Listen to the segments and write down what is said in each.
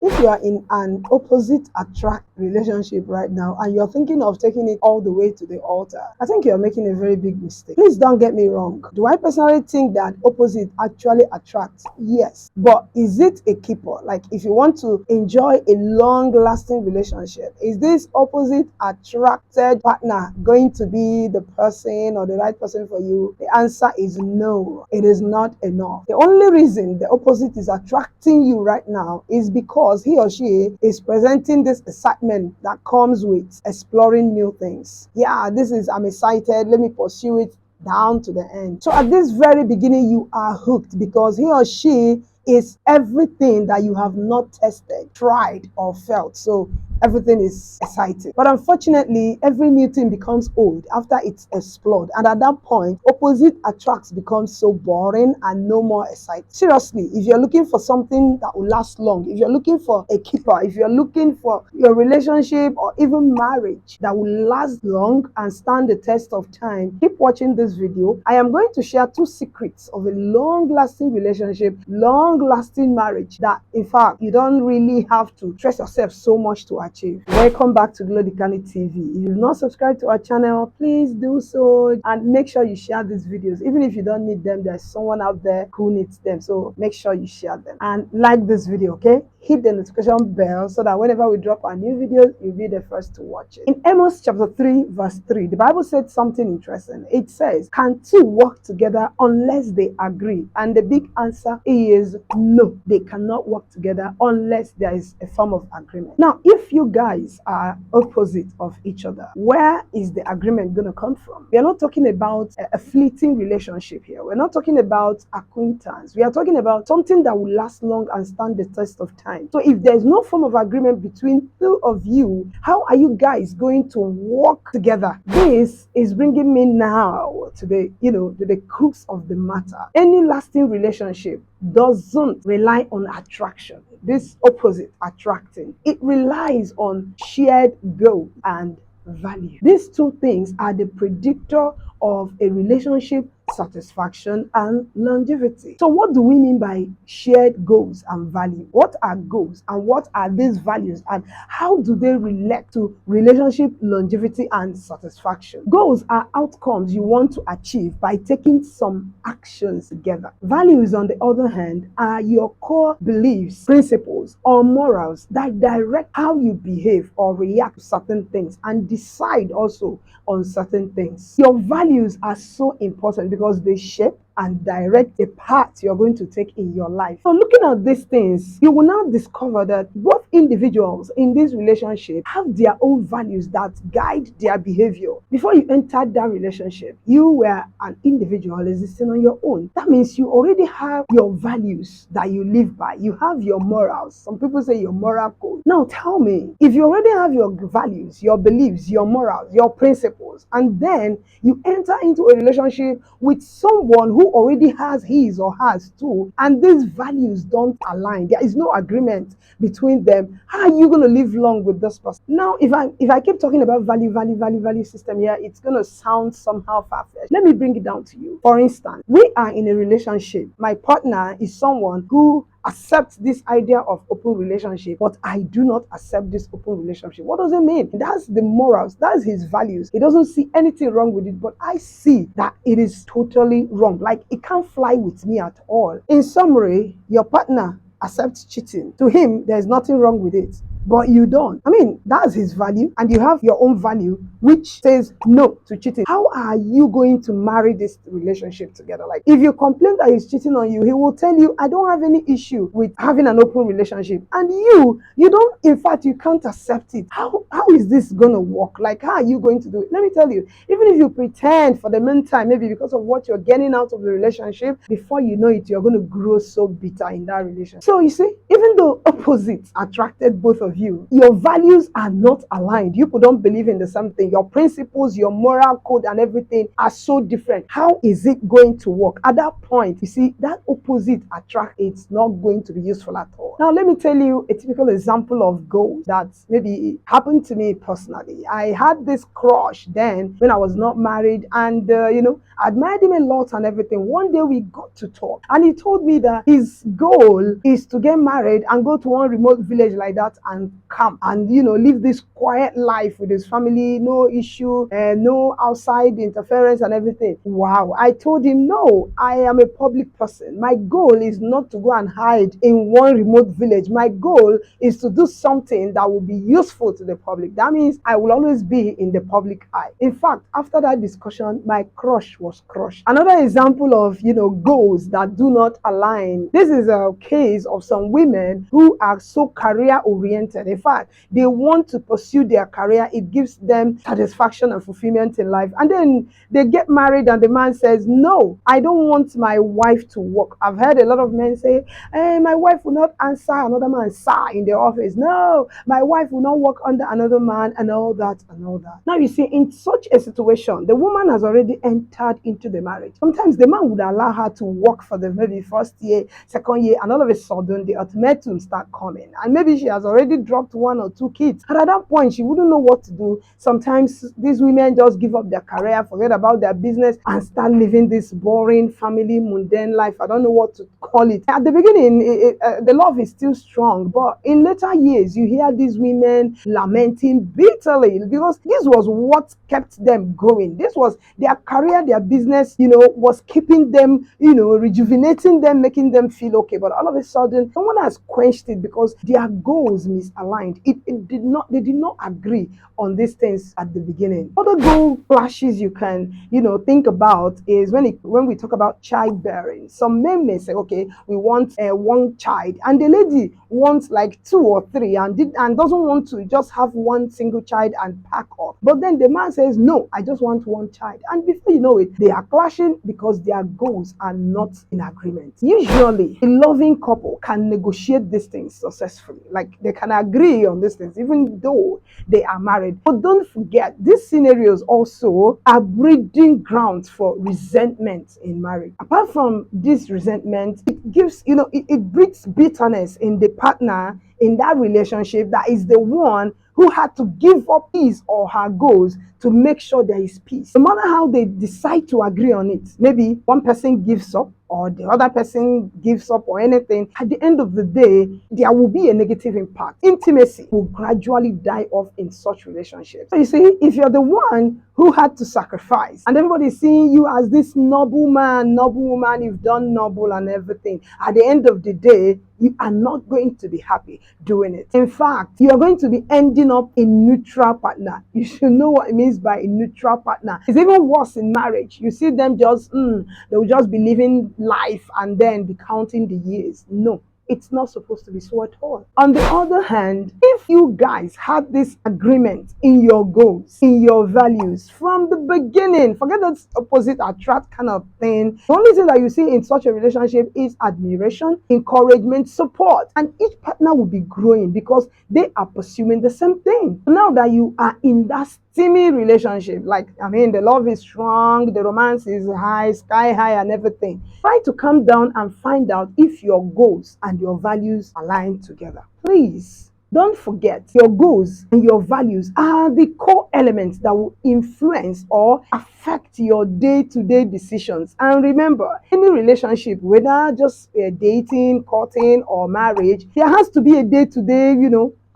If you are in an opposite attract relationship right now and you're thinking of taking it all the way to the altar, I think you're making a very big mistake. Please don't get me wrong. Do I personally think that opposite actually attracts? Yes. But is it a keeper? Like, if you want to enjoy a long-lasting relationship, is this opposite attracted partner going to be the person or the right person for you? The answer is no. It is not enough. The only reason the opposite is attracting you right now is because he or she is presenting this excitement that comes with exploring new things. Yeah, I'm excited, let me pursue it down to the end. So at this very beginning, you are hooked because he or she is everything that you have not tested, tried, or felt. So everything is exciting. But unfortunately, every new thing becomes old after it's explored. And at that point, opposite attracts becomes so boring and no more exciting. Seriously, if you're looking for something that will last long, if you're looking for a keeper, if you're looking for your relationship or even marriage that will last long and stand the test of time, keep watching this video. I am going to share 2 secrets of a long-lasting relationship, long-lasting marriage that, in fact, you don't really have to stress yourself so much to achieve. Welcome back to Glodikany TV. If you've not subscribed to our channel, please do so and make sure you share these videos. Even if you don't need them, there's someone out there who needs them. So make sure you share them and like this video, okay? Hit the notification bell so that whenever we drop our new videos, you'll be the first to watch it. In Amos chapter 3, verse 3, the Bible said something interesting. It says, can two work together unless they agree? And the big answer is no, they cannot work together unless there is a form of agreement. Now, if you guys are opposite of each other, where is the agreement going to come from? We are not talking about a fleeting relationship here. We're not talking about acquaintance. We are talking about something that will last long and stand the test of time. So if there's no form of agreement between 2 of you, how are you guys going to work together? This is bringing me now to the crux of the matter. Any lasting relationship doesn't rely on attraction. This opposite attracting. It relies on shared goal and value. These 2 things are the predictor of a relationship satisfaction and longevity. So what do we mean by shared goals and value? What are goals and what are these values and how do they relate to relationship longevity and satisfaction? Goals are outcomes you want to achieve by taking some actions together. Values, on the other hand, are your core beliefs, principles, or morals that direct how you behave or react to certain things and decide also on certain things. Your values are so important because they shape and direct the path you're going to take in your life. So looking at these things, you will now discover that both individuals in this relationship have their own values that guide their behavior. Before you entered that relationship, you were an individual existing on your own. That means you already have your values that you live by. You have your morals. Some people say your moral code. Now tell me, if you already have your values, your beliefs, your morals, your principles, and then you enter into a relationship with someone who already has his or hers too, and these values don't align, there is no agreement between them, how are you going to live long with this person? Now, if I keep talking about value system here, it's going to sound somehow far-fetched. Let me bring it down to you. For instance, we are in a relationship. My partner is someone who accept this idea of open relationship, but I do not accept this open relationship. What does it mean? That's the morals, that's his values. He doesn't see anything wrong with it, but I see that it is totally wrong. Like, it can't fly with me at all. In summary, your partner accepts cheating. To him, there's nothing wrong with it, but you don't. I mean, that's his value, and you have your own value which says no to cheating. How are you going to marry this relationship together? Like, if you complain that he's cheating on you, he will tell you, I don't have any issue with having an open relationship, and you don't, in fact, you can't accept it. How is this gonna work? Like, how are you going to do it? Let me tell you, even if you pretend for the meantime, maybe because of what you're getting out of the relationship, before you know it, you're going to grow so bitter in that relationship. So you see, even though opposites attracted both of of you, your values are not aligned. You could not believe in the same thing. Your principles, your moral code, and everything are so different. How is it going to work? At that point, you see, that opposite attract, it's not going to be useful at all. Now, let me tell you a typical example of goals that maybe happened to me personally. I had this crush then when I was not married, and I admired him a lot and everything. One day we got to talk, and he told me that his goal is to get married and go to one remote village like that and camp and live this quiet life with his family, no issue, and no outside interference and everything. Wow. I told him, no, I am a public person. My goal is not to go and hide in one remote village. My goal is to do something that will be useful to the public. That means I will always be in the public eye. In fact, after that discussion, my crush was crushed. Another example of goals that do not align. This is a case of some women who are so career oriented. In fact, they want to pursue their career. It gives them satisfaction and fulfillment in life. And then they get married and the man says, no, I don't want my wife to work. I've heard a lot of men say, hey, my wife will not answer another man's sir in the office. No, my wife will not work under another man, and all that and all that. Now you see, in such a situation, the woman has already entered into the marriage. Sometimes the man would allow her to work for the maybe first year, second year, and all of a sudden the ultimatum start coming. And maybe she has already dropped one or two kids. And at that point, she wouldn't know what to do. Sometimes these women just give up their career, forget about their business, and start living this boring family, mundane life. I don't know what to call it. At the beginning, the love is still strong, but in later years, you hear these women lamenting bitterly because this was what kept them going. This was their career, their business, was keeping them, rejuvenating them, making them feel okay. But all of a sudden, someone has quenched it because their goals misaligned. They did not agree on these things at the beginning. Other goal clashes you can, think about is when we talk about childbearing. Some men may say, okay, we want one child, and the lady wants like two or three, and doesn't want to just have one single child and pack off. But then the man says, no, I just want one child. And before you know it, they are clashing because their goals are not in agreement. Usually, a loving couple can negotiate these things successfully. Like they can agree on these things, even though they are married. But don't forget, these scenarios also are breeding grounds for resentment in marriage. Apart from this resentment, it gives, it breeds bitterness in the partner in that relationship that is the one who had to give up his or her goals to make sure there is peace. No matter how they decide to agree on it, maybe one person gives up or the other person gives up or anything, at the end of the day, there will be a negative impact. Intimacy will gradually die off in such relationships. So you see, if you're the one who had to sacrifice and everybody's seeing you as this noble man, noble woman, you've done noble and everything, at the end of the day, you are not going to be happy doing it. In fact, you are going to be ending up a neutral partner. You should know what it means by a neutral partner. It's even worse in marriage. You see them just, they will just be living life and then be counting the years. No. It's not supposed to be so at all. On the other hand, if you guys had this agreement in your goals, in your values from the beginning, forget that opposite attract kind of thing. The only thing that you see in such a relationship is admiration, encouragement, support, and each partner will be growing because they are pursuing the same thing. Now that you are in that steamy relationship, the love is strong, the romance is high, sky high and everything, try to calm down and find out if your goals and your values align together. Please don't forget, your goals and your values are the core elements that will influence or affect your day-to-day decisions. And remember, any relationship, whether just dating, courting, or marriage, there has to be a day-to-day,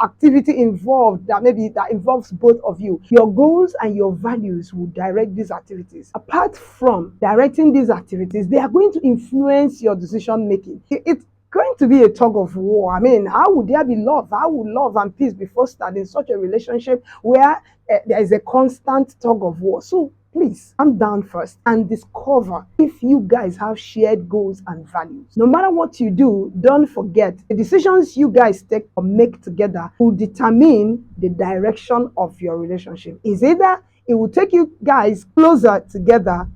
activity involved that involves both of you. Your goals and your values will direct these activities. Apart from directing these activities, they are going to influence your decision making. It's going to be a tug of war. How would there be love? How would love and peace be fostered in such a relationship where there is a constant tug of war? So please calm down first and discover if you guys have shared goals and values. No matter what you do, don't forget the decisions you guys take or make together will determine the direction of your relationship. Is either it will take you guys closer together,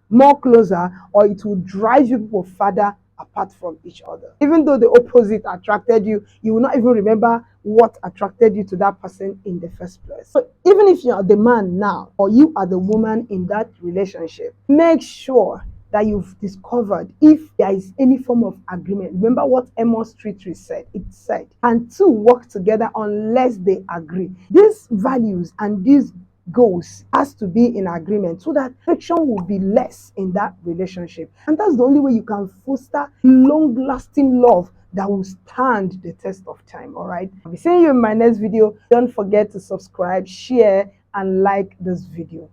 more closer, or it will drive you people further apart from each other. Even though the opposite attracted you, you will not even remember what attracted you to that person in the first place. So even if you are the man now or you are the woman in that relationship, make sure that you've discovered if there is any form of agreement. Remember what Amos 3:3 said. It said, "And two work together unless they agree." These values and these goals has to be in agreement so that friction will be less in that relationship. And that's the only way you can foster long-lasting love that will stand the test of time. All right. I'll be seeing you in my next video. Don't forget to subscribe, share, and like this video.